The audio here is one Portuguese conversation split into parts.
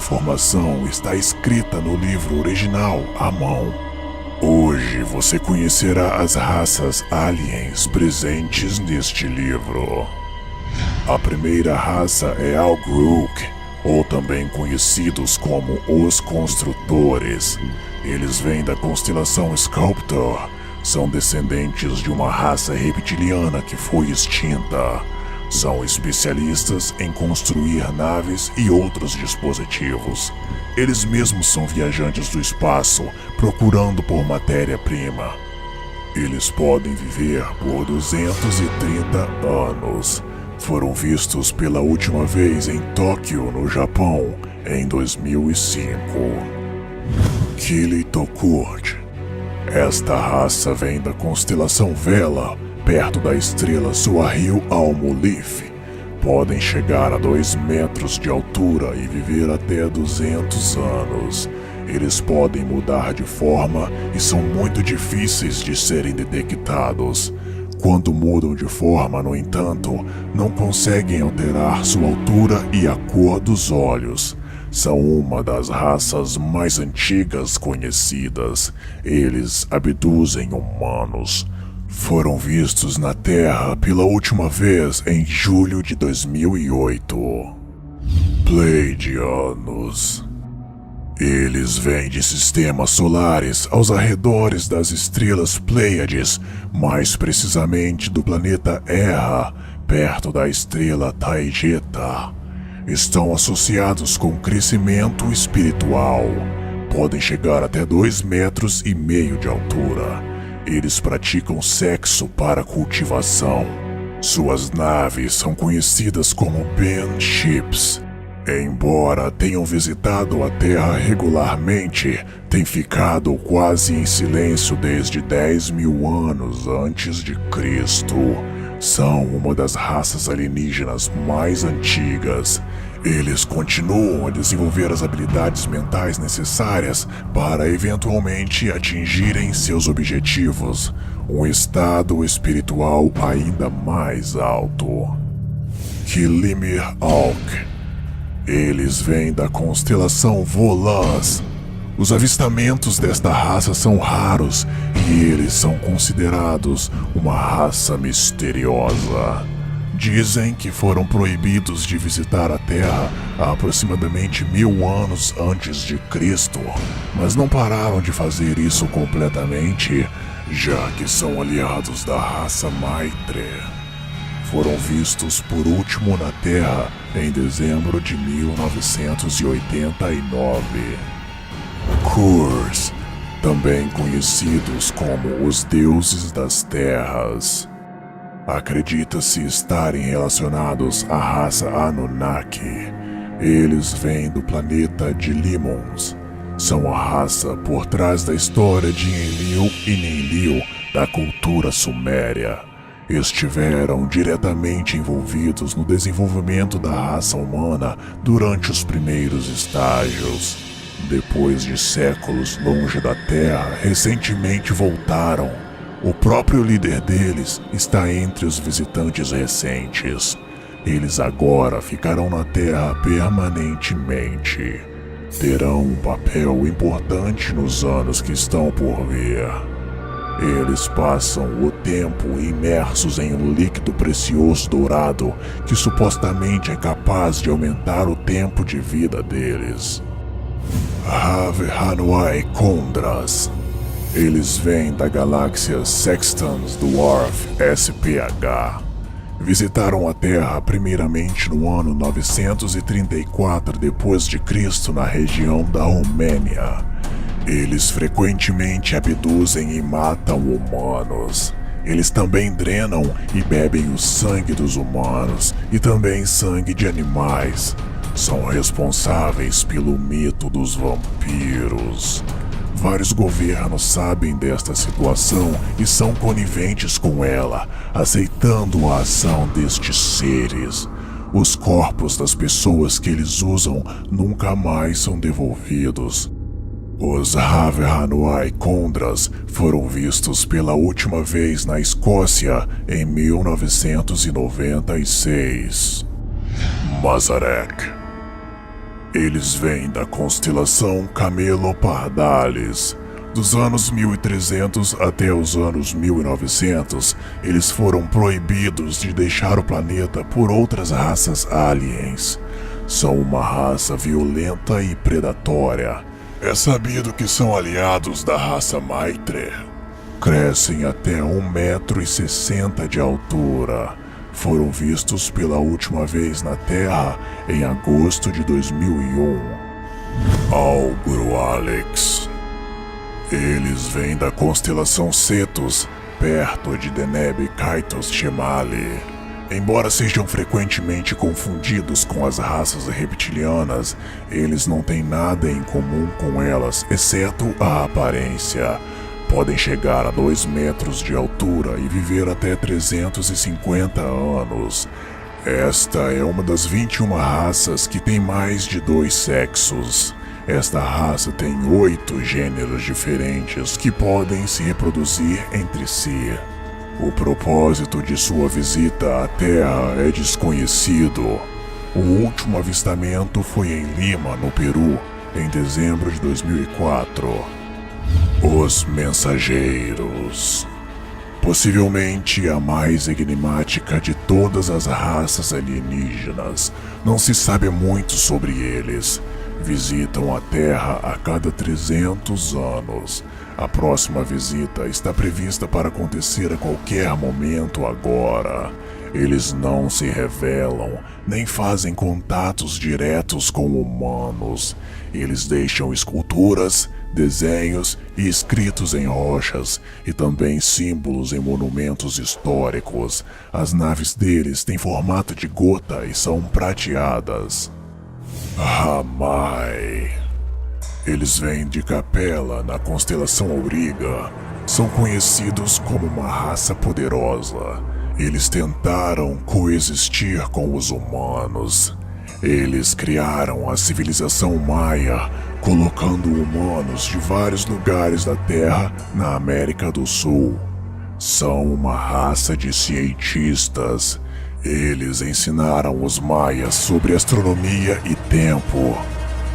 informação está escrita no livro original à mão. Hoje você conhecerá as raças aliens presentes neste livro. A primeira raça é Algruk, ou também conhecidos como os Construtores. Eles vêm da constelação Sculptor. São descendentes de uma raça reptiliana que foi extinta. São especialistas em construir naves e outros dispositivos. Eles mesmos são viajantes do espaço, procurando por matéria-prima. Eles podem viver por 230 anos. Foram vistos pela última vez em Tóquio, no Japão, em 2005. Kilitokurt. Esta raça vem da constelação Vela, perto da estrela Suahil Almolif. Podem chegar a 2 metros de altura e viver até 200 anos. Eles podem mudar de forma e são muito difíceis de serem detectados. Quando mudam de forma, no entanto, não conseguem alterar sua altura e a cor dos olhos. São uma das raças mais antigas conhecidas. Eles abduzem humanos. Foram vistos na Terra pela última vez em julho de 2008. Pleiadianos. Eles vêm de sistemas solares aos arredores das estrelas Pleiades, mais precisamente do planeta Erra, perto da estrela Taigeta. Estão associados com crescimento espiritual. Podem chegar até 2,5 metros de altura. Eles praticam sexo para cultivação. Suas naves são conhecidas como Ben Ships. Embora tenham visitado a Terra regularmente, têm ficado quase em silêncio desde 10.000 anos antes de Cristo. São uma das raças alienígenas mais antigas. Eles continuam a desenvolver as habilidades mentais necessárias para eventualmente atingirem seus objetivos, um estado espiritual ainda mais alto. Kilimir Alk. Eles vêm da constelação Volans. Os avistamentos desta raça são raros e eles são considerados uma raça misteriosa. Dizem que foram proibidos de visitar a Terra há aproximadamente 1000 anos antes de Cristo, mas não pararam de fazer isso completamente, já que são aliados da raça Maitre. Foram vistos por último na Terra em dezembro de 1989. Kurs, também conhecidos como os deuses das terras. Acredita-se estarem relacionados à raça Anunnaki. Eles vêm do planeta de Limons. São a raça por trás da história de Enlil e Ninlil da cultura suméria. Estiveram diretamente envolvidos no desenvolvimento da raça humana durante os primeiros estágios. Depois de séculos longe da Terra, recentemente voltaram. O próprio líder deles está entre os visitantes recentes. Eles agora ficarão na Terra permanentemente. Terão um papel importante nos anos que estão por vir. Eles passam o tempo imersos em um líquido precioso dourado que supostamente é capaz de aumentar o tempo de vida deles. Hanuai Kondras. Eles vêm da galáxia Sextans Dwarf SPH. Visitaram a Terra primeiramente no ano 934 d.C. na região da Romênia. Eles frequentemente abduzem e matam humanos. Eles também drenam e bebem o sangue dos humanos e também sangue de animais. São responsáveis pelo mito dos vampiros. Vários governos sabem desta situação e são coniventes com ela, aceitando a ação destes seres. Os corpos das pessoas que eles usam nunca mais são devolvidos. Os Hanuai Kondras foram vistos pela última vez na Escócia em 1996. Mazarek. Eles vêm da constelação Camelopardalis. Dos anos 1300 até os anos 1900, eles foram proibidos de deixar o planeta por outras raças aliens. São uma raça violenta e predatória. É sabido que são aliados da raça Maitre. Crescem até 1,60 m de altura. Foram vistos pela última vez na Terra em agosto de 2001. Algro Alex. Eles vêm da constelação Cetus, perto de Deneb Kaitos Shemali. Embora sejam frequentemente confundidos com as raças reptilianas, eles não têm nada em comum com elas, exceto a aparência. Podem chegar a 2 metros de altura e viver até 350 anos. Esta é uma das 21 raças que tem mais de 2 sexos. Esta raça tem 8 gêneros diferentes que podem se reproduzir entre si. O propósito de sua visita à Terra é desconhecido. O último avistamento foi em Lima, no Peru, em dezembro de 2004. Os Mensageiros. Possivelmente a mais enigmática de todas as raças alienígenas. Não se sabe muito sobre eles. Visitam a Terra a cada 300 anos. A próxima visita está prevista para acontecer a qualquer momento agora. Eles não se revelam, nem fazem contatos diretos com humanos. Eles deixam esculturas, desenhos e escritos em rochas, e também símbolos em monumentos históricos. As naves deles têm formato de gota e são prateadas. Ramai. Eles vêm de Capela, na constelação Auriga. São conhecidos como uma raça poderosa. Eles tentaram coexistir com os humanos. Eles criaram a civilização Maia, colocando humanos de vários lugares da Terra na América do Sul. São uma raça de cientistas. Eles ensinaram os maias sobre astronomia e tempo.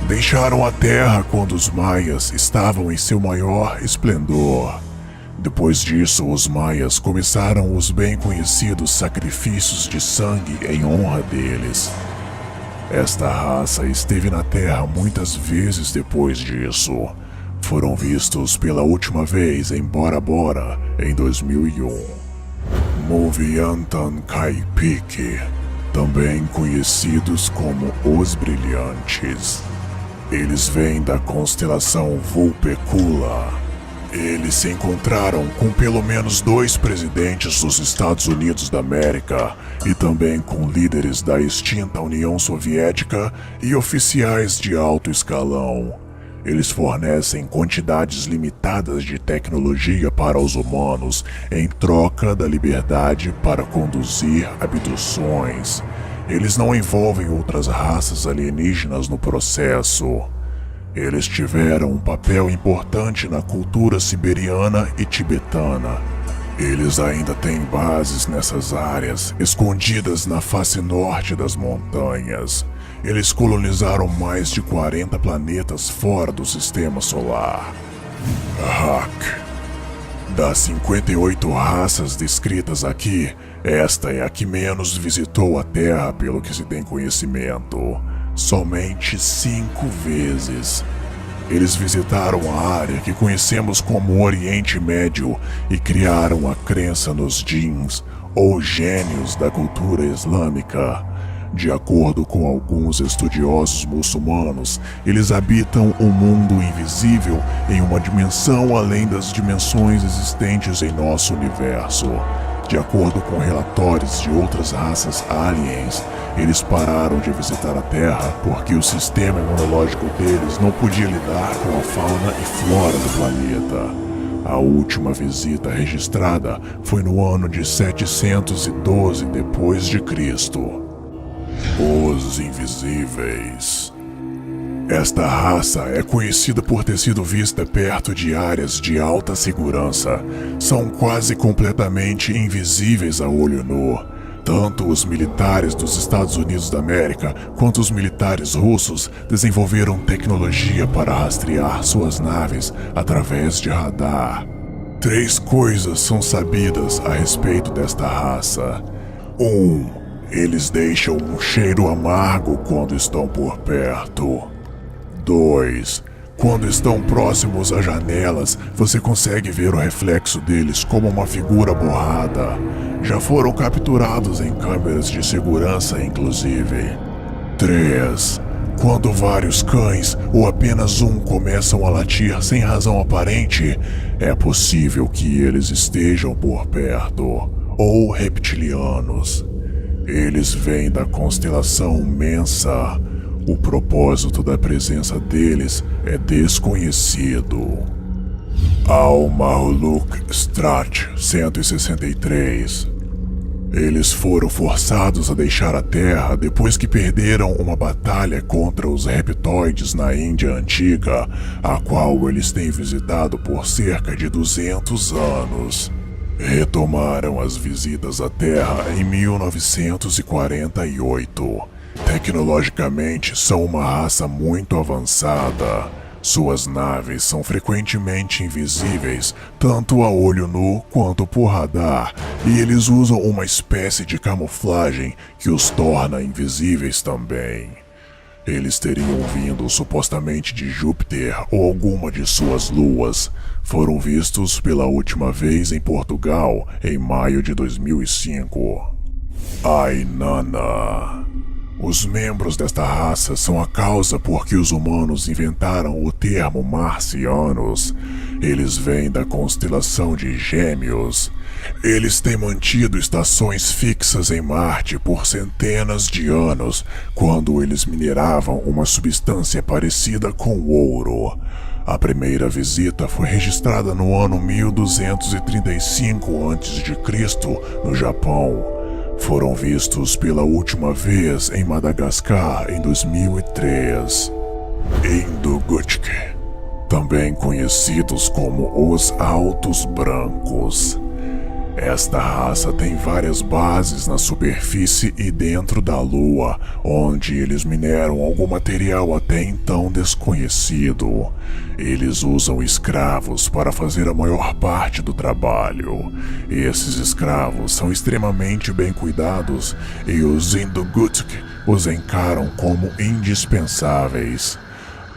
Deixaram a Terra quando os maias estavam em seu maior esplendor. Depois disso, os maias começaram os bem conhecidos sacrifícios de sangue em honra deles. Esta raça esteve na Terra muitas vezes depois disso. Foram vistos pela última vez em Bora Bora, em 2001. Moviantan Kaipiki, também conhecidos como Os Brilhantes. Eles vêm da constelação Vulpecula. Eles se encontraram com pelo menos 2 presidentes dos Estados Unidos da América e também com líderes da extinta União Soviética e oficiais de alto escalão. Eles fornecem quantidades limitadas de tecnologia para os humanos em troca da liberdade para conduzir abduções. Eles não envolvem outras raças alienígenas no processo. Eles tiveram um papel importante na cultura siberiana e tibetana. Eles ainda têm bases nessas áreas, escondidas na face norte das montanhas. Eles colonizaram mais de 40 planetas fora do sistema solar. Hak. Das 58 raças descritas aqui, esta é a que menos visitou a Terra pelo que se tem conhecimento. Somente 5 vezes. Eles visitaram a área que conhecemos como Oriente Médio e criaram a crença nos djinns, ou gênios da cultura islâmica. De acordo com alguns estudiosos muçulmanos, eles habitam um mundo invisível em uma dimensão além das dimensões existentes em nosso universo. De acordo com relatórios de outras raças aliens, eles pararam de visitar a Terra porque o sistema imunológico deles não podia lidar com a fauna e flora do planeta. A última visita registrada foi no ano de 712 depois de Cristo. Os Invisíveis. Esta raça é conhecida por ter sido vista perto de áreas de alta segurança. São quase completamente invisíveis a olho nu. Tanto os militares dos Estados Unidos da América quanto os militares russos desenvolveram tecnologia para rastrear suas naves através de radar. 3 coisas são sabidas a respeito desta raça. 1. Eles deixam um cheiro amargo quando estão por perto. 2. Quando estão próximos a janelas, você consegue ver o reflexo deles como uma figura borrada. Já foram capturados em câmeras de segurança, inclusive. 3. Quando vários cães ou apenas um começam a latir sem razão aparente, é possível que eles estejam por perto, ou reptilianos. Eles vêm da constelação Mensa. O propósito da presença deles é desconhecido. Al-Mahuluk Strat 163. Eles foram forçados a deixar a Terra depois que perderam uma batalha contra os reptoides na Índia Antiga, a qual eles têm visitado por cerca de 200 anos. Retomaram as visitas à Terra em 1948. Tecnologicamente, são uma raça muito avançada. Suas naves são frequentemente invisíveis, tanto a olho nu quanto por radar, e eles usam uma espécie de camuflagem que os torna invisíveis também. Eles teriam vindo supostamente de Júpiter ou alguma de suas luas. Foram vistos pela última vez em Portugal em maio de 2005. Ainana. Os membros desta raça são a causa por que os humanos inventaram o termo marcianos. Eles vêm da constelação de Gêmeos. Eles têm mantido estações fixas em Marte por centenas de anos, quando eles mineravam uma substância parecida com ouro. A primeira visita foi registrada no ano 1235 a.C., no Japão. Foram vistos pela última vez em Madagascar em 2003. Indogutik, também conhecidos como os Altos Brancos. Esta raça tem várias bases na superfície e dentro da Lua, onde eles mineram algum material até então desconhecido. Eles usam escravos para fazer a maior parte do trabalho. Esses escravos são extremamente bem cuidados e os Indogutik os encaram como indispensáveis.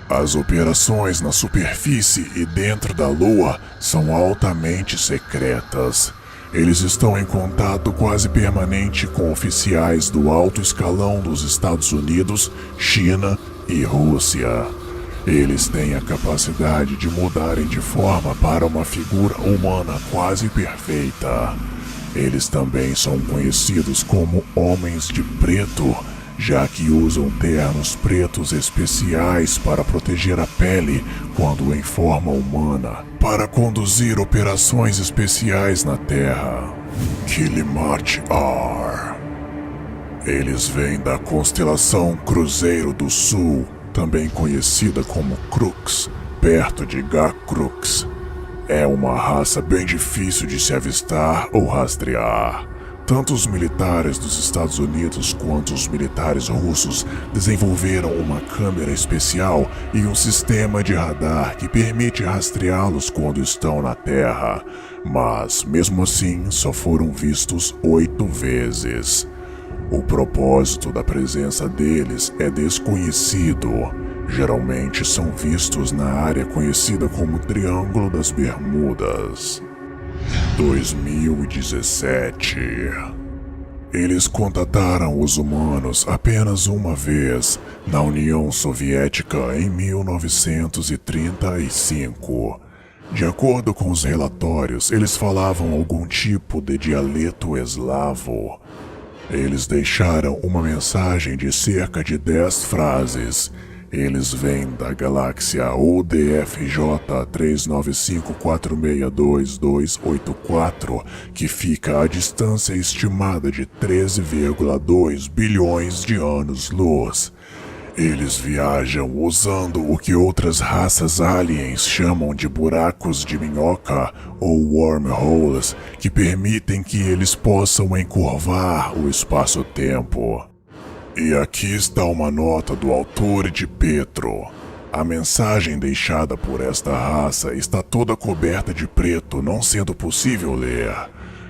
As operações na superfície e dentro da Lua são altamente secretas. Eles estão em contato quase permanente com oficiais do alto escalão dos Estados Unidos, China e Rússia. Eles têm a capacidade de mudarem de forma para uma figura humana quase perfeita. Eles também são conhecidos como Homens de Preto, já que usam ternos pretos especiais para proteger a pele quando em forma humana, para conduzir operações especiais na Terra. Kilimat-R. Eles vêm da constelação Cruzeiro do Sul, também conhecida como Crux, perto de Gacrux. É uma raça bem difícil de se avistar ou rastrear. Tanto os militares dos Estados Unidos quanto os militares russos desenvolveram uma câmera especial e um sistema de radar que permite rastreá-los quando estão na Terra, mas mesmo assim só foram vistos 8 vezes. O propósito da presença deles é desconhecido. Geralmente são vistos na área conhecida como Triângulo das Bermudas. 2017. Eles contataram os humanos apenas uma vez, na União Soviética em 1935. De acordo com os relatórios, eles falavam algum tipo de dialeto eslavo. Eles deixaram uma mensagem de cerca de 10 frases. Eles vêm da galáxia UDFJ 395462284, que fica à distância estimada de 13,2 bilhões de anos-luz. Eles viajam usando o que outras raças aliens chamam de buracos de minhoca ou wormholes, que permitem que eles possam encurvar o espaço-tempo. E aqui está uma nota do autor de Petro. A mensagem deixada por esta raça está toda coberta de preto, não sendo possível ler.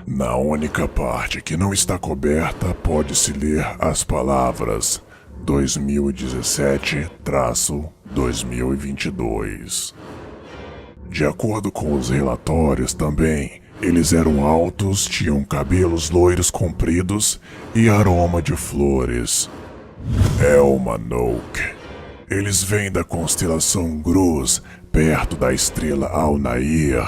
Na única parte que não está coberta, pode-se ler as palavras 2017-2022. De acordo com os relatórios também, eles eram altos, tinham cabelos loiros compridos e aroma de flores. Elmanoke. Eles vêm da constelação Grus, perto da estrela Alnair.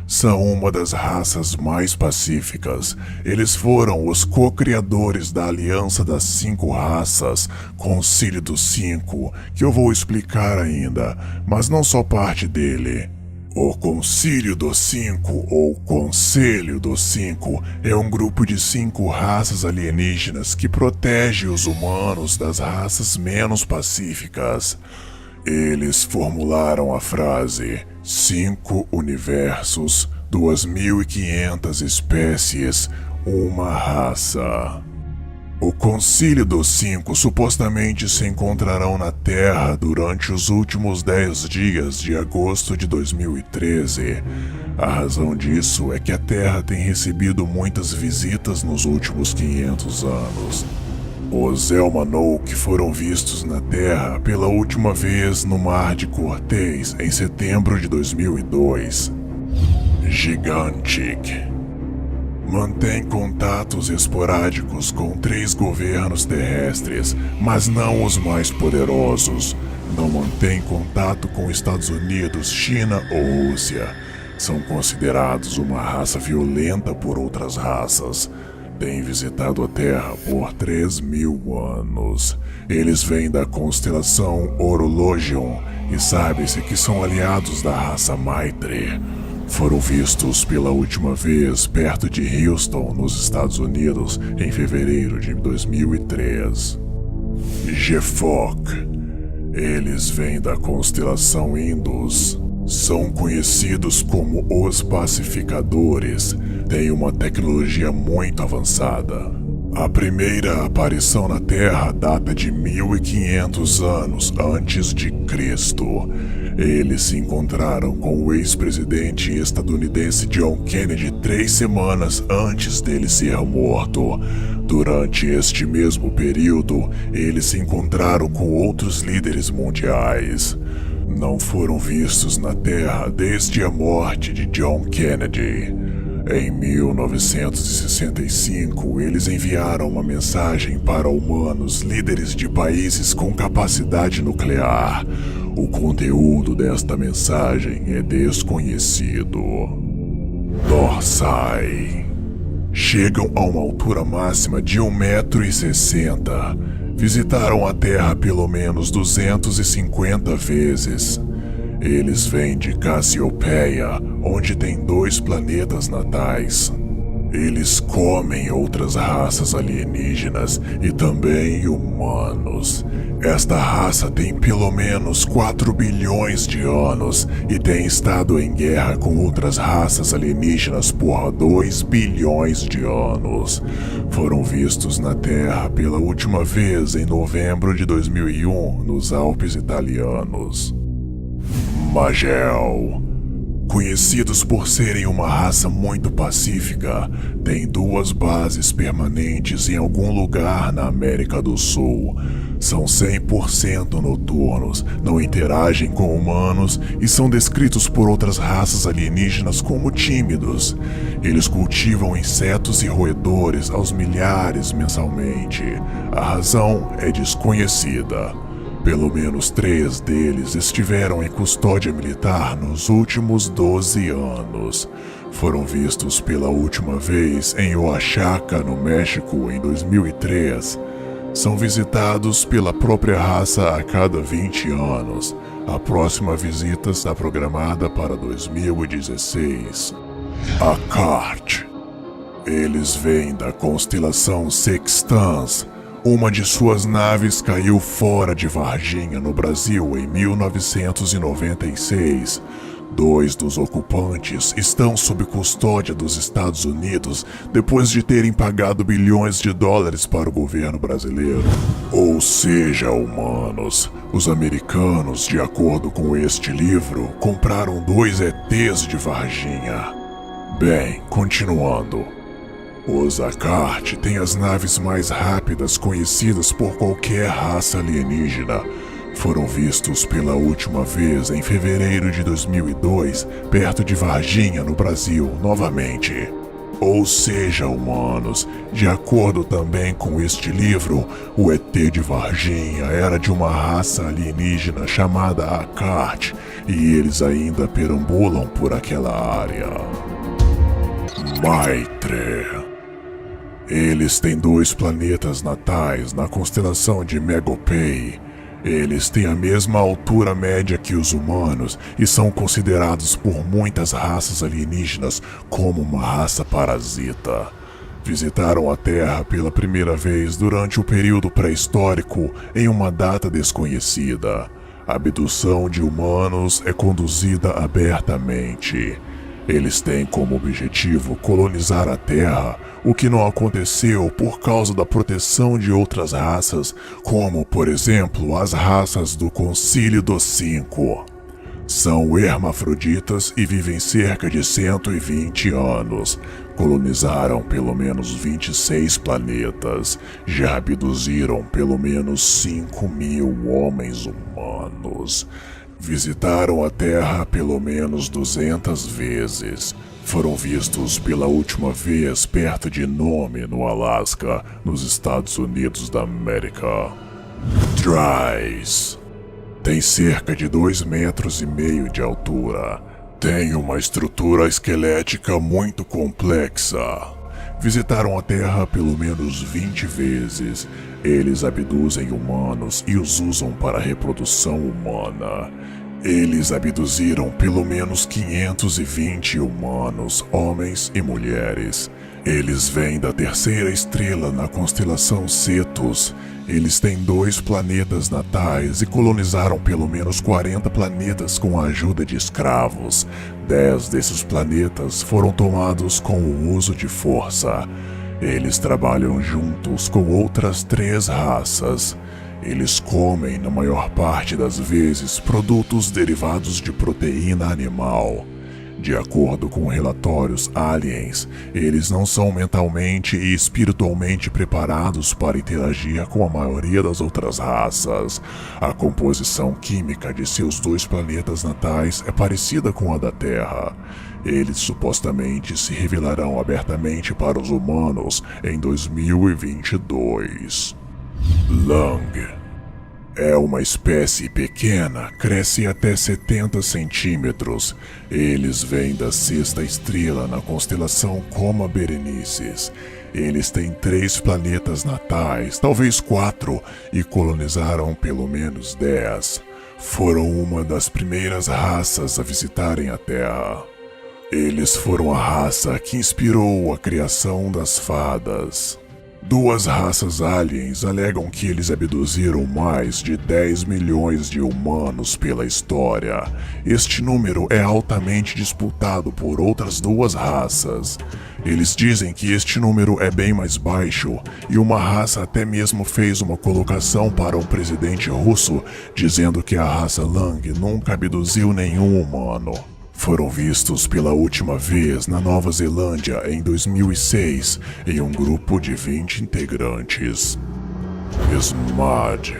São uma das raças mais pacíficas. Eles foram os co-criadores da Aliança das 5 Raças, Concílio dos 5, que eu vou explicar ainda, mas não só parte dele. O Concílio dos 5, ou Conselho dos 5, é um grupo de 5 raças alienígenas que protege os humanos das raças menos pacíficas. Eles formularam a frase 5 universos, 2.500 espécies, uma raça. O Concílio dos 5 supostamente se encontrarão na Terra durante os últimos 10 dias de agosto de 2013. A razão disso é que a Terra tem recebido muitas visitas nos últimos 500 anos. Os Elmanoke foram vistos na Terra pela última vez no Mar de Cortez em setembro de 2002. Gigantic. Mantém contatos esporádicos com 3 governos terrestres, mas não os mais poderosos. Não mantém contato com Estados Unidos, China ou Rússia. São considerados uma raça violenta por outras raças. Têm visitado a Terra por 3.000 anos. Eles vêm da constelação Orologion e sabe-se que são aliados da raça Maitre. Foram vistos pela última vez perto de Houston, nos Estados Unidos, em fevereiro de 2003. Gefok. Eles vêm da constelação Indus. São conhecidos como os pacificadores. Têm uma tecnologia muito avançada. A primeira aparição na Terra data de 1.500 anos antes de Cristo. Eles se encontraram com o ex-presidente estadunidense John Kennedy 3 semanas antes dele ser morto. Durante este mesmo período, eles se encontraram com outros líderes mundiais. Não foram vistos na Terra desde a morte de John Kennedy. Em 1965, eles enviaram uma mensagem para humanos líderes de países com capacidade nuclear. O conteúdo desta mensagem é desconhecido. Dorsai. Chegam a uma altura máxima de 1,60 m. Visitaram a Terra pelo menos 250 vezes. Eles vêm de Cassiopeia, onde tem 2 planetas natais. Eles comem outras raças alienígenas e também humanos. Esta raça tem pelo menos 4 bilhões de anos e tem estado em guerra com outras raças alienígenas por 2 bilhões de anos. Foram vistos na Terra pela última vez em novembro de 2001 nos Alpes italianos. Magel. Conhecidos por serem uma raça muito pacífica, têm 2 bases permanentes em algum lugar na América do Sul. São 100% noturnos, não interagem com humanos e são descritos por outras raças alienígenas como tímidos. Eles cultivam insetos e roedores aos milhares mensalmente. A razão é desconhecida. Pelo menos 3 deles estiveram em custódia militar nos últimos 12 anos. Foram vistos pela última vez em Oaxaca, no México, em 2003. São visitados pela própria raça a cada 20 anos. A próxima visita está programada para 2016. Akart. Eles vêm da constelação Sextans. Uma de suas naves caiu fora de Varginha, no Brasil, em 1996. Dois dos ocupantes estão sob custódia dos Estados Unidos depois de terem pagado bilhões de dólares para o governo brasileiro. Ou seja, humanos, os americanos, de acordo com este livro, compraram dois ETs de Varginha. Bem, continuando. Os Akart têm as naves mais rápidas conhecidas por qualquer raça alienígena. Foram vistos pela última vez em fevereiro de 2002, perto de Varginha, no Brasil, novamente. Ou seja, humanos, de acordo também com este livro, o ET de Varginha era de uma raça alienígena chamada Akart, e eles ainda perambulam por aquela área. Maitre. Eles têm dois planetas natais na constelação de Megopei. Eles têm a mesma altura média que os humanos e são considerados por muitas raças alienígenas como uma raça parasita. Visitaram a Terra pela primeira vez durante o período pré-histórico em uma data desconhecida. A abdução de humanos é conduzida abertamente. Eles têm como objetivo colonizar a Terra, o que não aconteceu por causa da proteção de outras raças, como, por exemplo, as raças do Concílio dos Cinco. São hermafroditas e vivem cerca de 120 anos. Colonizaram pelo menos 26 planetas. Já abduziram pelo menos 5.000 homens humanos. Visitaram a Terra pelo menos 200 vezes. Foram vistos pela última vez perto de Nome, no Alasca, nos Estados Unidos da América. Dries. Tem cerca de 2,5 metros de altura. Tem uma estrutura esquelética muito complexa. Visitaram a Terra pelo menos 20 vezes. Eles abduzem humanos e os usam para a reprodução humana. Eles abduziram pelo menos 520 humanos, homens e mulheres. Eles vêm da terceira estrela na constelação Cetus. Eles têm 2 planetas natais e colonizaram pelo menos 40 planetas com a ajuda de escravos. 10 desses planetas foram tomados com o uso de força. Eles trabalham juntos com outras 3 raças. Eles comem, na maior parte das vezes, produtos derivados de proteína animal. De acordo com relatórios aliens, eles não são mentalmente e espiritualmente preparados para interagir com a maioria das outras raças. A composição química de seus 2 planetas natais é parecida com a da Terra. Eles supostamente se revelarão abertamente para os humanos em 2022. Lung. É uma espécie pequena, cresce até 70 centímetros. Eles vêm da 6ª estrela na constelação Coma Berenices. Eles têm 3 planetas natais, talvez 4, e colonizaram pelo menos 10. Foram uma das primeiras raças a visitarem a Terra. Eles foram a raça que inspirou a criação das fadas. 2 raças aliens alegam que eles abduziram mais de 10 milhões de humanos pela história. Este número é altamente disputado por outras 2 raças. Eles dizem que este número é bem mais baixo, e uma raça até mesmo fez uma colocação para o presidente russo, dizendo que a raça Lung nunca abduziu nenhum humano. Foram vistos pela última vez na Nova Zelândia em 2006, em um grupo de 20 integrantes. Smad.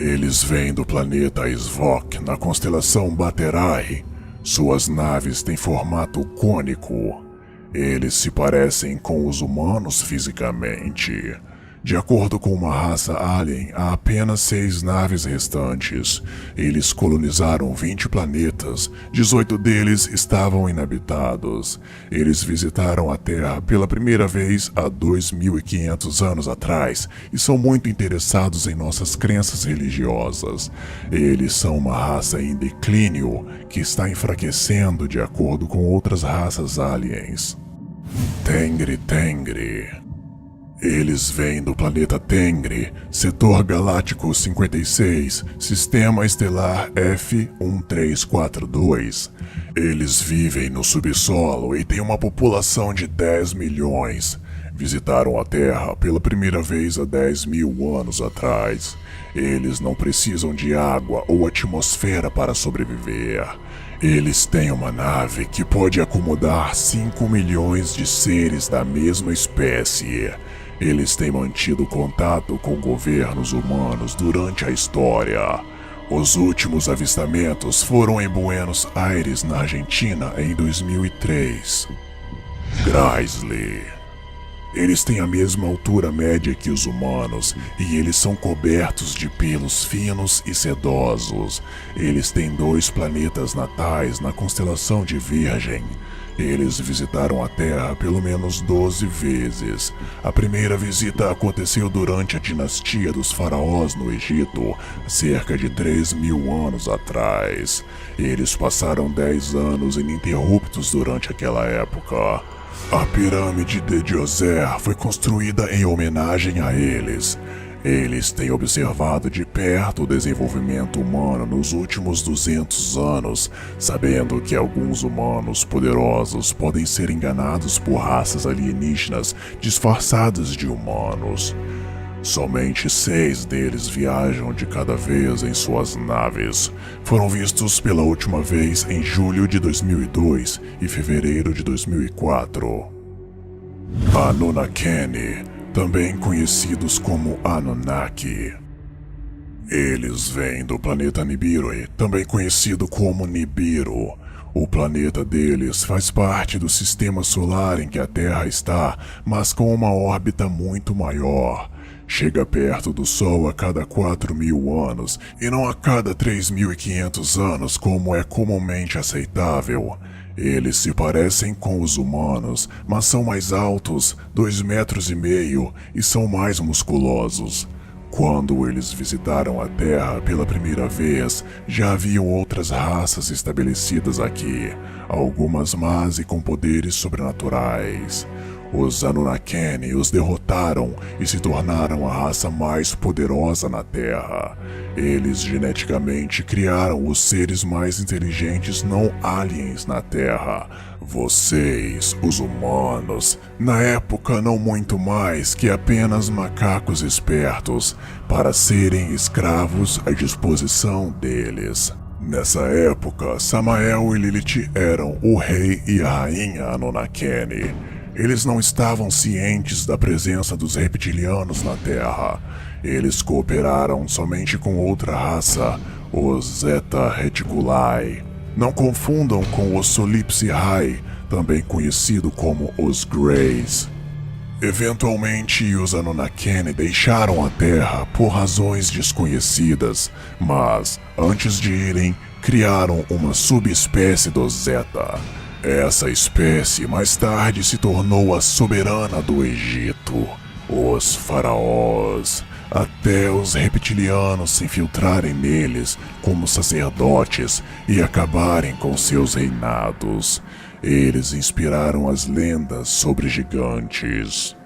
Eles vêm do planeta Svok, na constelação Baterai. Suas naves têm formato cônico. Eles se parecem com os humanos fisicamente. De acordo com uma raça alien, há apenas 6 naves restantes. Eles colonizaram 20 planetas, 18 deles estavam inabitados. Eles visitaram a Terra pela primeira vez há 2.500 anos atrás e são muito interessados em nossas crenças religiosas. Eles são uma raça em declínio que está enfraquecendo de acordo com outras raças aliens. Tengri Tengri. Eles vêm do planeta Tengri, setor galáctico 56, sistema estelar F1342. Eles vivem no subsolo e têm uma população de 10 milhões. Visitaram a Terra pela primeira vez há 10.000 anos atrás. Eles não precisam de água ou atmosfera para sobreviver. Eles têm uma nave que pode acomodar 5 milhões de seres da mesma espécie. Eles têm mantido contato com governos humanos durante a história. Os últimos avistamentos foram em Buenos Aires, na Argentina, em 2003. Grizzly. Eles têm a mesma altura média que os humanos e eles são cobertos de pelos finos e sedosos. Eles têm 2 planetas natais na constelação de Virgem. Eles visitaram a Terra pelo menos 12 vezes. A primeira visita aconteceu durante a dinastia dos faraós no Egito, cerca de 3.000 anos atrás. Eles passaram 10 anos ininterruptos durante aquela época. A pirâmide de Djoser foi construída em homenagem a eles. Eles têm observado de perto o desenvolvimento humano nos últimos 200 anos, sabendo que alguns humanos poderosos podem ser enganados por raças alienígenas disfarçadas de humanos. Somente 6 deles viajam de cada vez em suas naves. Foram vistos pela última vez em julho de 2002 e fevereiro de 2004. Anunnaki, também conhecidos como Anunnaki. Eles vêm do planeta Nibiru, também conhecido como Nibiru. O planeta deles faz parte do sistema solar em que a Terra está, mas com uma órbita muito maior. Chega perto do Sol a cada 4.000 anos e não a cada 3.500 anos, como é comumente aceitável. Eles se parecem com os humanos, mas são mais altos, 2,5 metros, e são mais musculosos. Quando eles visitaram a Terra pela primeira vez, já haviam outras raças estabelecidas aqui, algumas más e com poderes sobrenaturais. Os Anunnaki os derrotaram e se tornaram a raça mais poderosa na Terra. Eles geneticamente criaram os seres mais inteligentes não aliens na Terra. Vocês, os humanos, na época não muito mais que apenas macacos espertos, para serem escravos à disposição deles. Nessa época, Samael e Lilith eram o rei e a rainha Anunnaki. Eles não estavam cientes da presença dos reptilianos na Terra. Eles cooperaram somente com outra raça, os Zeta Reticuli. Não confundam com os Solipsihai, também conhecido como os Greys. Eventualmente, os Anunnaki deixaram a Terra por razões desconhecidas, mas, antes de irem, criaram uma subespécie dos Zeta. Essa espécie mais tarde se tornou a soberana do Egito, os faraós, até os reptilianos se infiltrarem neles como sacerdotes e acabarem com seus reinados. Eles inspiraram as lendas sobre gigantes.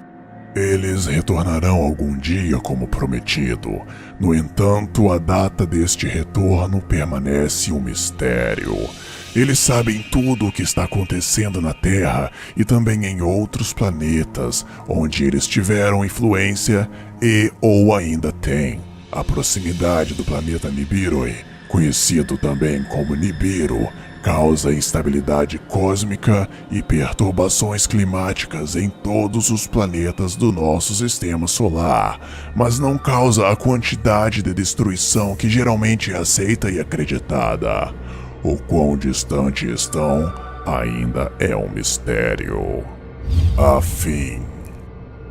Eles retornarão algum dia como prometido. No entanto, a data deste retorno permanece um mistério. Eles sabem tudo o que está acontecendo na Terra e também em outros planetas, onde eles tiveram influência e ou ainda têm. A proximidade do planeta Nibiru, conhecido também como Nibiru, causa instabilidade cósmica e perturbações climáticas em todos os planetas do nosso sistema solar, mas não causa a quantidade de destruição que geralmente é aceita e acreditada. O quão distante estão ainda é um mistério. Afim.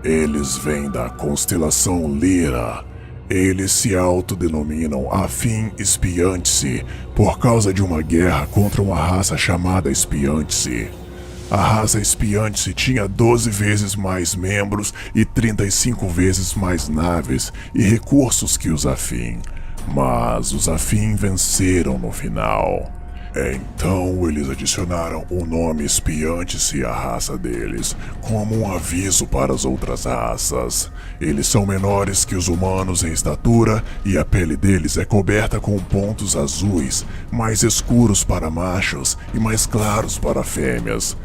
Eles vêm da constelação Lira. Eles se autodenominam Afim Espiantice por causa de uma guerra contra uma raça chamada Espiantice. A raça Espiantice tinha 12 vezes mais membros e 35 vezes mais naves e recursos que os Afim. Mas os Afim venceram no final. Então eles adicionaram o nome espiante-se à raça deles, como um aviso para as outras raças. Eles são menores que os humanos em estatura e a pele deles é coberta com pontos azuis, mais escuros para machos e mais claros para fêmeas.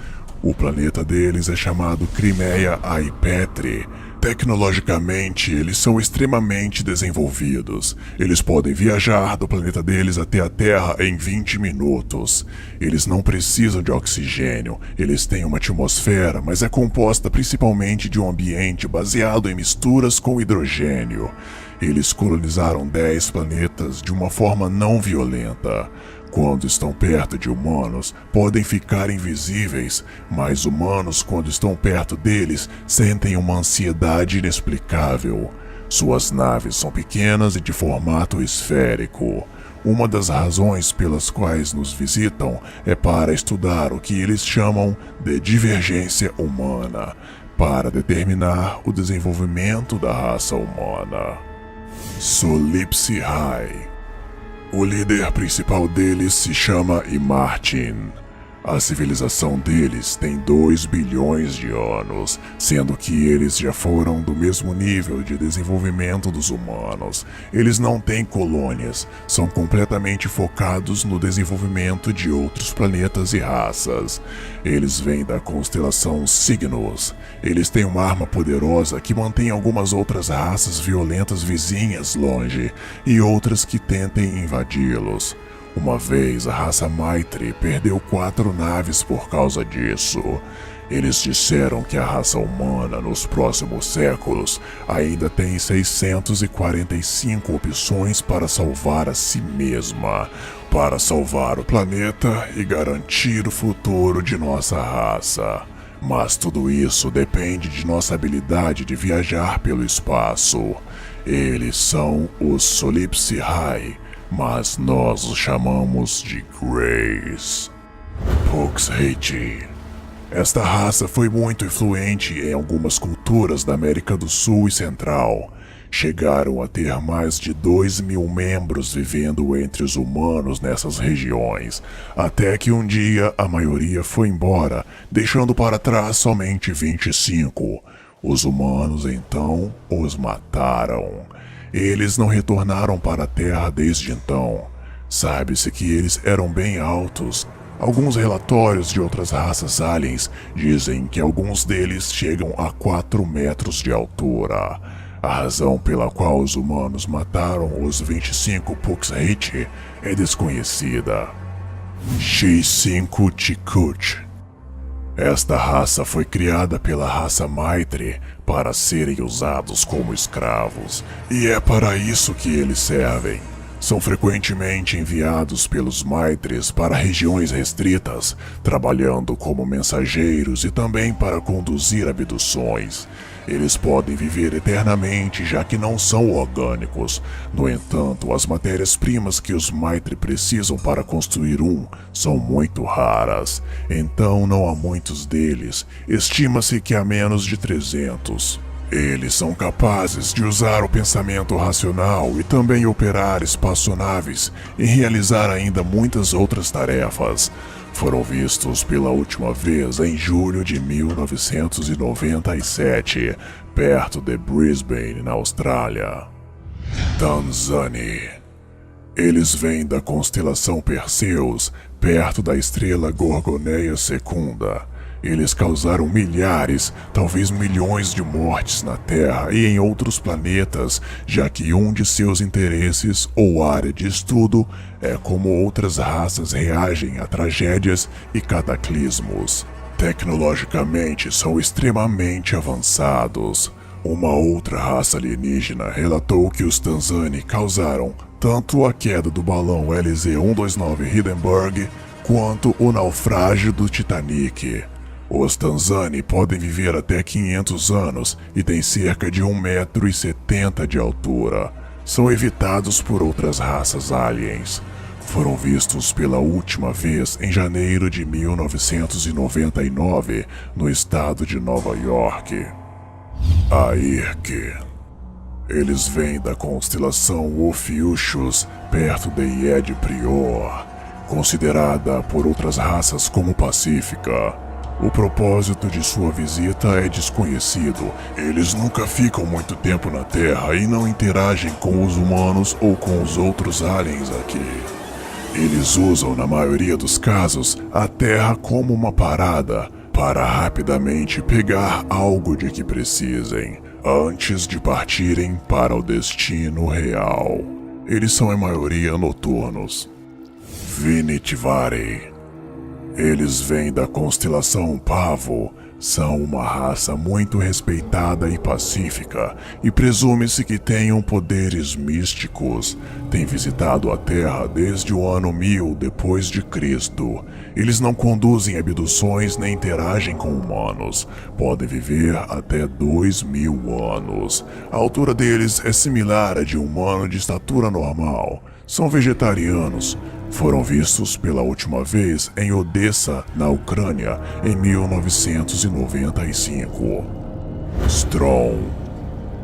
O planeta deles é chamado Crimeia Aipetri. Tecnologicamente, eles são extremamente desenvolvidos. Eles podem viajar do planeta deles até a Terra em 20 minutos. Eles não precisam de oxigênio. Eles têm uma atmosfera, mas é composta principalmente de um ambiente baseado em misturas com hidrogênio. Eles colonizaram 10 planetas de uma forma não violenta. Quando estão perto de humanos, podem ficar invisíveis, mas humanos, quando estão perto deles, sentem uma ansiedade inexplicável. Suas naves são pequenas e de formato esférico. Uma das razões pelas quais nos visitam é para estudar o que eles chamam de divergência humana, para determinar o desenvolvimento da raça humana. Solipsi High. O líder principal deles se chama Imartin. A civilização deles tem 2 bilhões de anos, sendo que eles já foram do mesmo nível de desenvolvimento dos humanos. Eles não têm colônias, são completamente focados no desenvolvimento de outros planetas e raças. Eles vêm da constelação Cygnus. Eles têm uma arma poderosa que mantém algumas outras raças violentas vizinhas longe e outras que tentem invadi-los. Uma vez a raça Maitri perdeu 4 naves por causa disso. Eles disseram que a raça humana nos próximos séculos ainda tem 645 opções para salvar a si mesma, para salvar o planeta e garantir o futuro de nossa raça. Mas tudo isso depende de nossa habilidade de viajar pelo espaço. Eles são os Solipsi High, mas nós os chamamos de Greys. Puxhati. Esta raça foi muito influente em algumas culturas da América do Sul e Central. Chegaram a ter mais de 2.000 membros vivendo entre os humanos nessas regiões, até que um dia a maioria foi embora, deixando para trás somente 25. Os humanos então os mataram. Eles não retornaram para a Terra desde então. Sabe-se que eles eram bem altos. Alguns relatórios de outras raças aliens dizem que alguns deles chegam a 4 metros de altura. A razão pela qual os humanos mataram os 25 Puxhati é desconhecida. X5 Chikut. Esta raça foi criada pela raça Maitri para serem usados como escravos, e é para isso que eles servem. São frequentemente enviados pelos Maitris para regiões restritas, trabalhando como mensageiros e também para conduzir abduções. Eles podem viver eternamente, já que não são orgânicos. No entanto, as matérias-primas que os Maitri precisam para construir são muito raras. Então não há muitos deles. Estima-se que há menos de 300. Eles são capazes de usar o pensamento racional e também operar espaçonaves e realizar ainda muitas outras tarefas. Foram vistos pela última vez em julho de 1997, perto de Brisbane, na Austrália. Tanzani. Eles vêm da constelação Perseus, perto da estrela Gorgoneia Secunda. Eles causaram milhares, talvez milhões de mortes na Terra e em outros planetas, já que um de seus interesses ou área de estudo é como outras raças reagem a tragédias e cataclismos. Tecnologicamente são extremamente avançados. Uma outra raça alienígena relatou que os Tanzani causaram tanto a queda do balão LZ-129 Hindenburg quanto o naufrágio do Titanic. Os Tanzani podem viver até 500 anos e têm cerca de 1,70 m de altura. São evitados por outras raças aliens. Foram vistos pela última vez em janeiro de 1999, no estado de Nova York. Airk. Eles vêm da constelação Ophiuchus, perto de Ied Prior. considerada por outras raças como pacífica. O propósito de sua visita é desconhecido. Eles nunca ficam muito tempo na Terra e não interagem com os humanos ou com os outros aliens aqui. Eles usam, na maioria dos casos, a Terra como uma parada para rapidamente pegar algo de que precisem, antes de partirem para o destino real. Eles são, em maioria, noturnos. Vinitivari. Eles vêm da constelação Pavo, são uma raça muito respeitada e pacífica, e presume-se que tenham poderes místicos. Têm visitado a Terra desde o ano 1000 depois de Cristo. Eles não conduzem abduções nem interagem com humanos. Podem viver até 2000 anos. A altura deles é similar à de um humano de estatura normal. São vegetarianos. Foram vistos pela última vez em Odessa, na Ucrânia, em 1995. Strong.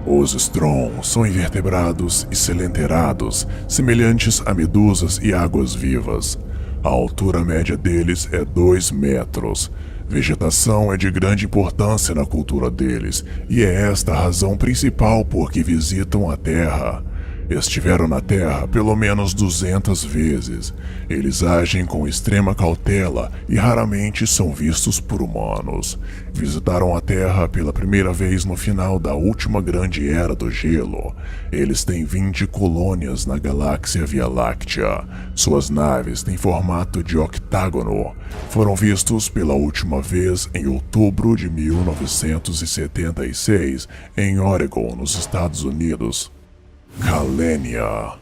Os Strong são invertebrados e selenterados, semelhantes a medusas e águas-vivas. A altura média deles é 2 metros. Vegetação é de grande importância na cultura deles, e é esta a razão principal por que visitam a Terra. Estiveram na Terra pelo menos 200 vezes. Eles agem com extrema cautela e raramente são vistos por humanos. Visitaram a Terra pela primeira vez no final da última grande era do gelo. Eles têm 20 colônias na galáxia Via Láctea. Suas naves têm formato de octágono. Foram vistos pela última vez em outubro de 1976 em Oregon, nos Estados Unidos. Kalenia.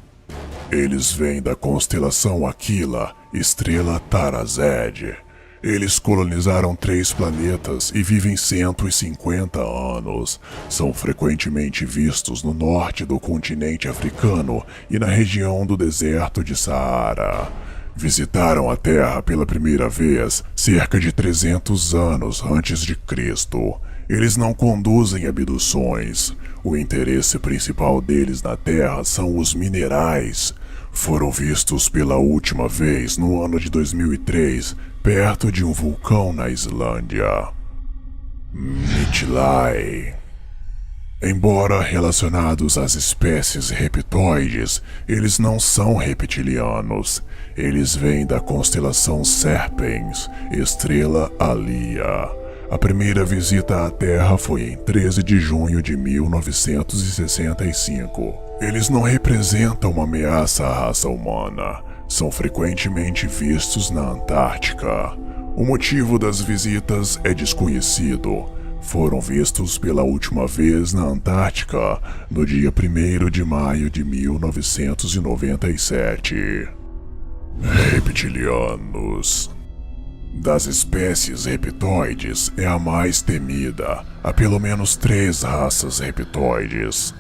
Eles vêm da constelação Aquila, estrela Tarazed. Eles colonizaram 3 planetas e vivem 150 anos. São frequentemente vistos no norte do continente africano e na região do deserto de Saara. Visitaram a Terra pela primeira vez cerca de 300 anos antes de Cristo. Eles não conduzem abduções. O interesse principal deles na Terra são os minerais. Foram vistos pela última vez no ano de 2003, perto de um vulcão na Islândia. Mytilai. Embora relacionados às espécies reptoides, eles não são reptilianos. Eles vêm da constelação Serpens, estrela Alia. A primeira visita à Terra foi em 13 de junho de 1965. Eles não representam uma ameaça à raça humana. São frequentemente vistos na Antártica. O motivo das visitas é desconhecido. Foram vistos pela última vez na Antártica no dia 1º de maio de 1997. Reptilianos. Das espécies reptoides, é a mais temida. Há pelo menos 3 raças reptoides.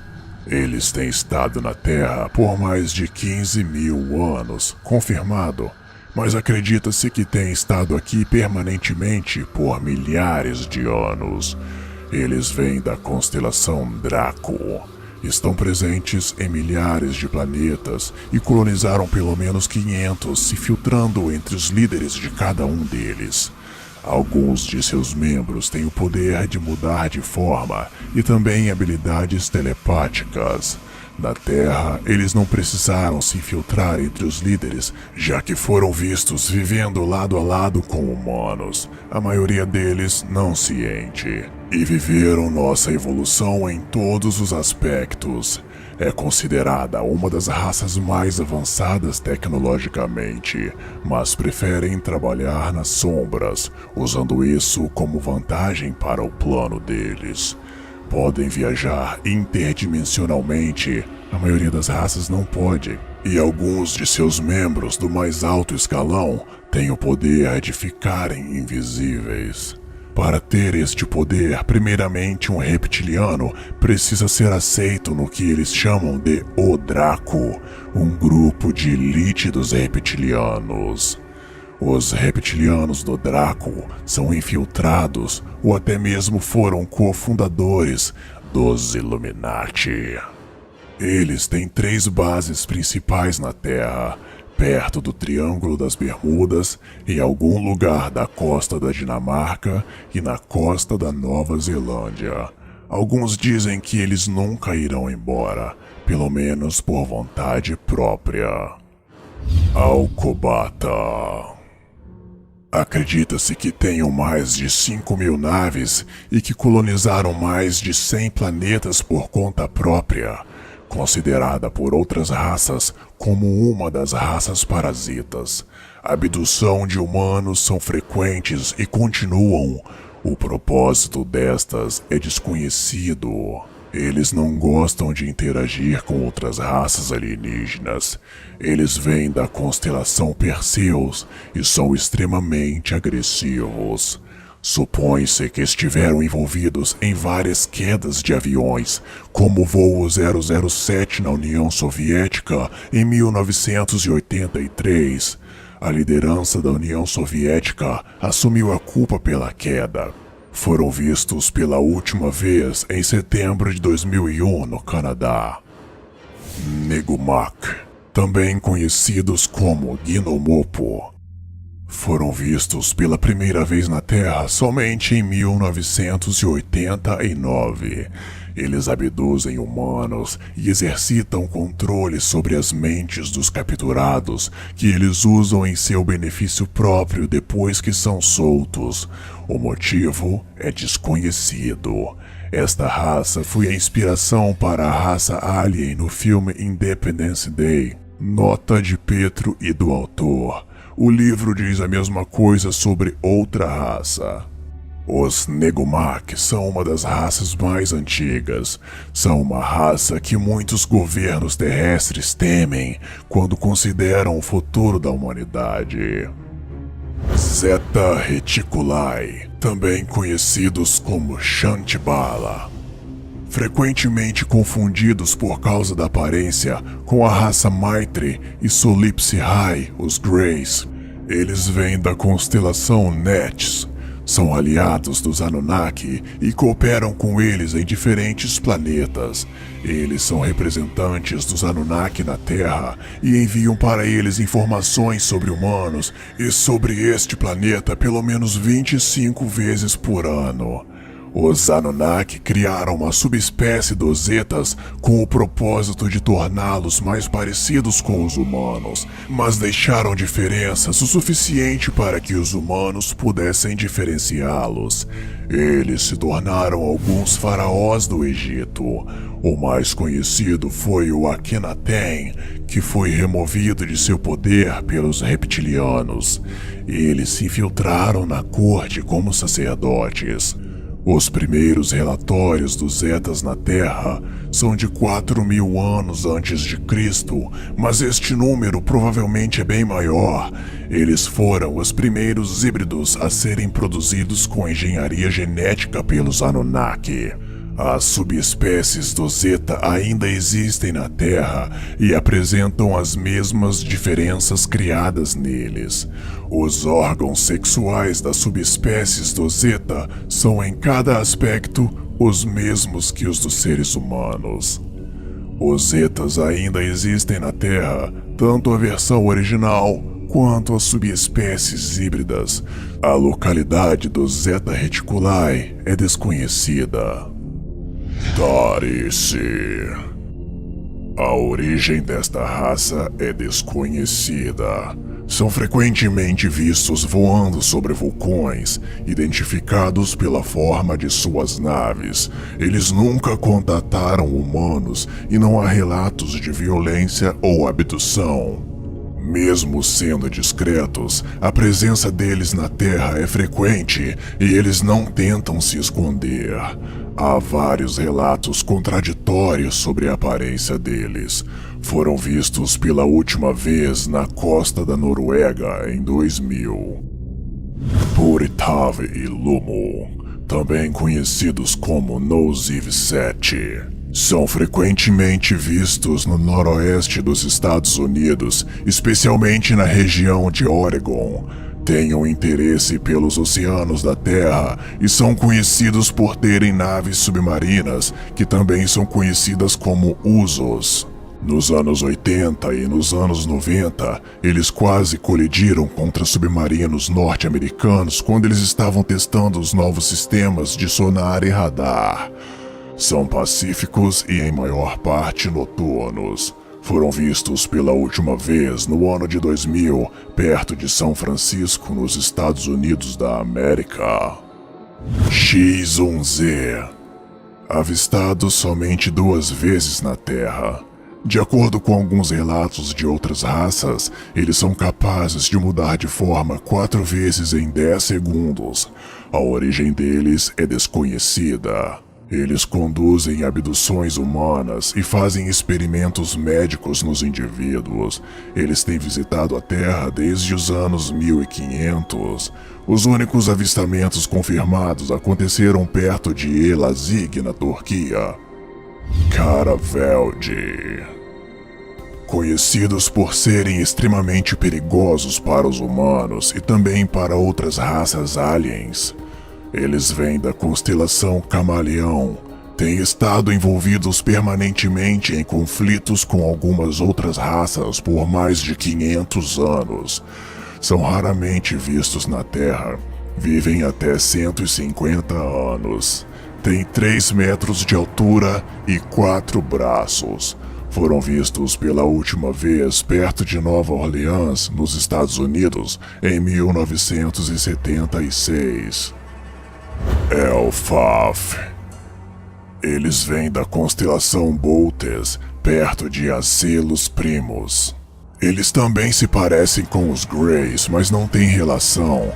Eles têm estado na Terra por mais de 15.000 anos, confirmado, mas acredita-se que têm estado aqui permanentemente por milhares de anos. Eles vêm da constelação Draco. Estão presentes em milhares de planetas e colonizaram pelo menos 500, se filtrando entre os líderes de cada um deles. Alguns de seus membros têm o poder de mudar de forma e também habilidades telepáticas. Na Terra, eles não precisaram se infiltrar entre os líderes, já que foram vistos vivendo lado a lado com humanos, a maioria deles não ciente, e viveram nossa evolução em todos os aspectos. É considerada uma das raças mais avançadas tecnologicamente, mas preferem trabalhar nas sombras, usando isso como vantagem para o plano deles. Podem viajar interdimensionalmente, a maioria das raças não pode, e alguns de seus membros do mais alto escalão têm o poder de ficarem invisíveis. Para ter este poder, primeiramente um reptiliano precisa ser aceito no que eles chamam de O Draco, um grupo de elite dos reptilianos. Os reptilianos do Draco são infiltrados ou até mesmo foram cofundadores dos Illuminati. Eles têm 3 bases principais na Terra: perto do Triângulo das Bermudas, em algum lugar da costa da Dinamarca e na costa da Nova Zelândia. Alguns dizem que eles nunca irão embora, pelo menos por vontade própria. Alcobatta. Acredita-se que tenham mais de 5.000 naves e que colonizaram mais de 100 planetas por conta própria, considerada por outras raças como uma das raças parasitas. A abdução de humanos são frequentes e continuam. O propósito destas é desconhecido. Eles não gostam de interagir com outras raças alienígenas. Eles vêm da constelação Perseus e são extremamente agressivos. Supõe-se que estiveram envolvidos em várias quedas de aviões, como o voo 007 na União Soviética em 1983. A liderança da União Soviética assumiu a culpa pela queda. Foram vistos pela última vez em setembro de 2001 no Canadá. Negumac, também conhecidos como Ginomopo, foram vistos pela primeira vez na Terra somente em 1989. Eles abduzem humanos e exercitam controle sobre as mentes dos capturados, que eles usam em seu benefício próprio depois que são soltos. O motivo é desconhecido. Esta raça foi a inspiração para a raça Alien no filme Independence Day. Nota de Petro e do autor. O livro diz a mesma coisa sobre outra raça. Os Negumac são uma das raças mais antigas. São uma raça que muitos governos terrestres temem quando consideram o futuro da humanidade. Zeta Reticuli, também conhecidos como Shantibala. Frequentemente confundidos por causa da aparência com a raça Maitre e Solipsi High, os Greys. Eles vêm da constelação Nets. São aliados dos Anunnaki e cooperam com eles em diferentes planetas. Eles são representantes dos Anunnaki na Terra e enviam para eles informações sobre humanos e sobre este planeta pelo menos 25 vezes por ano. Os Anunnaki criaram uma subespécie dos Zetas com o propósito de torná-los mais parecidos com os humanos, mas deixaram diferenças o suficiente para que os humanos pudessem diferenciá-los. Eles se tornaram alguns faraós do Egito. O mais conhecido foi o Akhenaten, que foi removido de seu poder pelos reptilianos. Eles se infiltraram na corte como sacerdotes. Os primeiros relatórios dos Zetas na Terra são de 4.000 anos antes de Cristo, mas este número provavelmente é bem maior. Eles foram os primeiros híbridos a serem produzidos com engenharia genética pelos Anunnaki. As subespécies do Zeta ainda existem na Terra e apresentam as mesmas diferenças criadas neles. Os órgãos sexuais das subespécies do Zeta são em cada aspecto os mesmos que os dos seres humanos. Os Zetas ainda existem na Terra, tanto a versão original quanto as subespécies híbridas. A localidade do Zeta Reticuli é desconhecida. Tarice. A origem desta raça é desconhecida. São frequentemente vistos voando sobre vulcões, identificados pela forma de suas naves. Eles nunca contataram humanos e não há relatos de violência ou abdução. Mesmo sendo discretos, a presença deles na Terra é frequente e eles não tentam se esconder. Há vários relatos contraditórios sobre a aparência deles. Foram vistos pela última vez na costa da Noruega em 2000. Puritave e Lumo, também conhecidos como Nosiv 7. São frequentemente vistos no noroeste dos Estados Unidos, especialmente na região de Oregon. Têm um interesse pelos oceanos da Terra e são conhecidos por terem naves submarinas, que também são conhecidas como Usos. Nos anos 80 e nos anos 90, eles quase colidiram contra submarinos norte-americanos quando eles estavam testando os novos sistemas de sonar e radar. São pacíficos e em maior parte noturnos. Foram vistos pela última vez no ano de 2000, perto de São Francisco, nos Estados Unidos da América. X-1Z. Avistados somente 2 vezes na Terra. De acordo com alguns relatos de outras raças, eles são capazes de mudar de forma 4 vezes em 10 segundos. A origem deles é desconhecida. Eles conduzem abduções humanas e fazem experimentos médicos nos indivíduos. Eles têm visitado a Terra desde os anos 1500. Os únicos avistamentos confirmados aconteceram perto de Elazig, na Turquia. Caravelde. Conhecidos por serem extremamente perigosos para os humanos e também para outras raças aliens. Eles vêm da constelação Camaleão. Têm estado envolvidos permanentemente em conflitos com algumas outras raças por mais de 500 anos. São raramente vistos na Terra. Vivem até 150 anos. Têm 3 metros de altura e 4 braços. Foram vistos pela última vez perto de Nova Orleans, nos Estados Unidos, em 1976. Elfaf. Eles vêm da constelação Bootes, perto de Acelos Primos. Eles também se parecem com os Greys, mas não têm relação.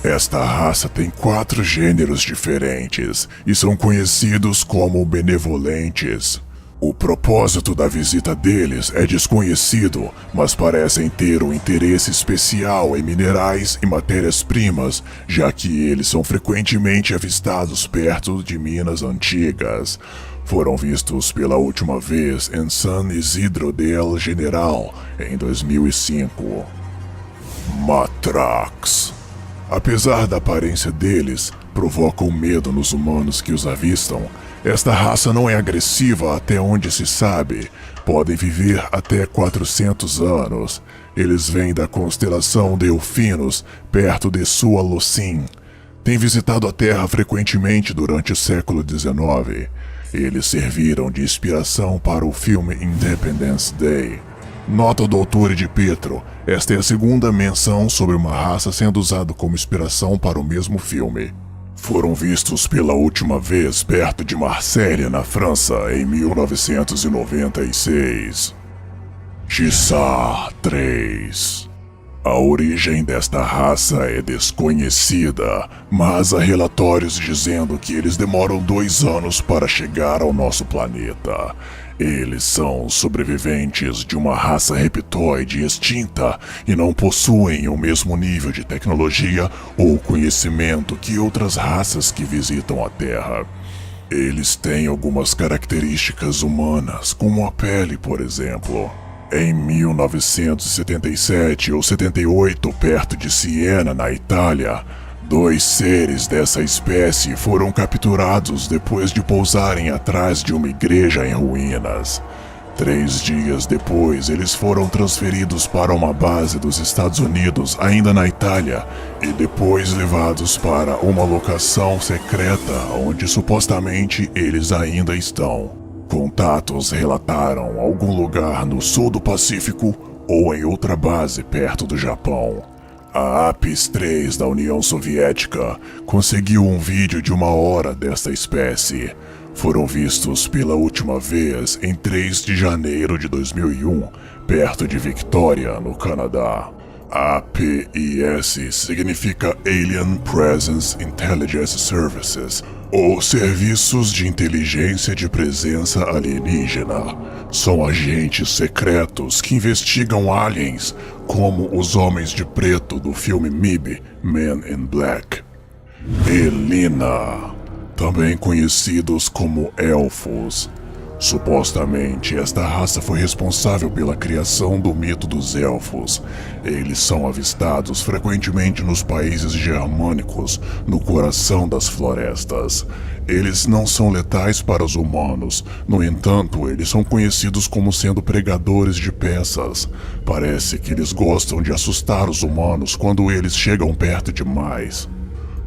Esta raça tem 4 gêneros diferentes e são conhecidos como benevolentes. O propósito da visita deles é desconhecido, mas parecem ter um interesse especial em minerais e matérias-primas, já que eles são frequentemente avistados perto de minas antigas. Foram vistos pela última vez em San Isidro del General, em 2005. Matrax. Apesar da aparência deles, provocam medo nos humanos que os avistam. Esta raça não é agressiva até onde se sabe. Podem viver até 400 anos. Eles vêm da constelação Delfinos, perto de Sualocin. Têm visitado a Terra frequentemente durante o século XIX. Eles serviram de inspiração para o filme Independence Day. Nota do autor de Petro, esta é a segunda menção sobre uma raça sendo usada como inspiração para o mesmo filme. Foram vistos pela última vez perto de Marselha, na França, em 1996. Xissar 3. A origem desta raça é desconhecida, mas há relatórios dizendo que eles demoram 2 anos para chegar ao nosso planeta. Eles são sobreviventes de uma raça reptoide extinta e não possuem o mesmo nível de tecnologia ou conhecimento que outras raças que visitam a Terra. Eles têm algumas características humanas, como a pele, por exemplo. Em 1977 ou 78, perto de Siena, na Itália, 2 seres dessa espécie foram capturados depois de pousarem atrás de uma igreja em ruínas. 3 dias depois, eles foram transferidos para uma base dos Estados Unidos, ainda na Itália, e depois levados para uma locação secreta onde supostamente eles ainda estão. Contatos relataram algum lugar no sul do Pacífico ou em outra base perto do Japão. A APIS-3 da União Soviética conseguiu um vídeo de 1 hora desta espécie. Foram vistos pela última vez em 3 de janeiro de 2001, perto de Victoria, no Canadá. APIS significa Alien Presence Intelligence Services, ou Serviços de Inteligência de Presença Alienígena. São agentes secretos que investigam aliens, como os Homens de Preto do filme MIB, Men in Black. Elina, também conhecidos como Elfos. Supostamente, esta raça foi responsável pela criação do mito dos elfos. Eles são avistados frequentemente nos países germânicos, no coração das florestas. Eles não são letais para os humanos, no entanto, eles são conhecidos como sendo pregadores de peças. Parece que eles gostam de assustar os humanos quando eles chegam perto demais.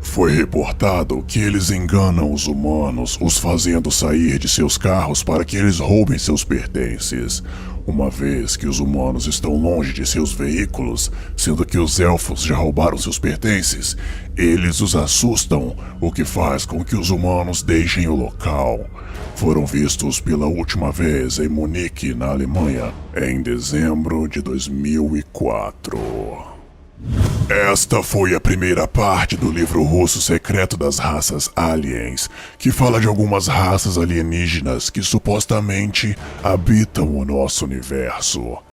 Foi reportado que eles enganam os humanos, os fazendo sair de seus carros para que eles roubem seus pertences. Uma vez que os humanos estão longe de seus veículos, sendo que os elfos já roubaram seus pertences, eles os assustam, o que faz com que os humanos deixem o local. Foram vistos pela última vez em Munique, na Alemanha, em dezembro de 2004. Esta foi a primeira parte do livro russo secreto das raças aliens, que fala de algumas raças alienígenas que supostamente habitam o nosso universo.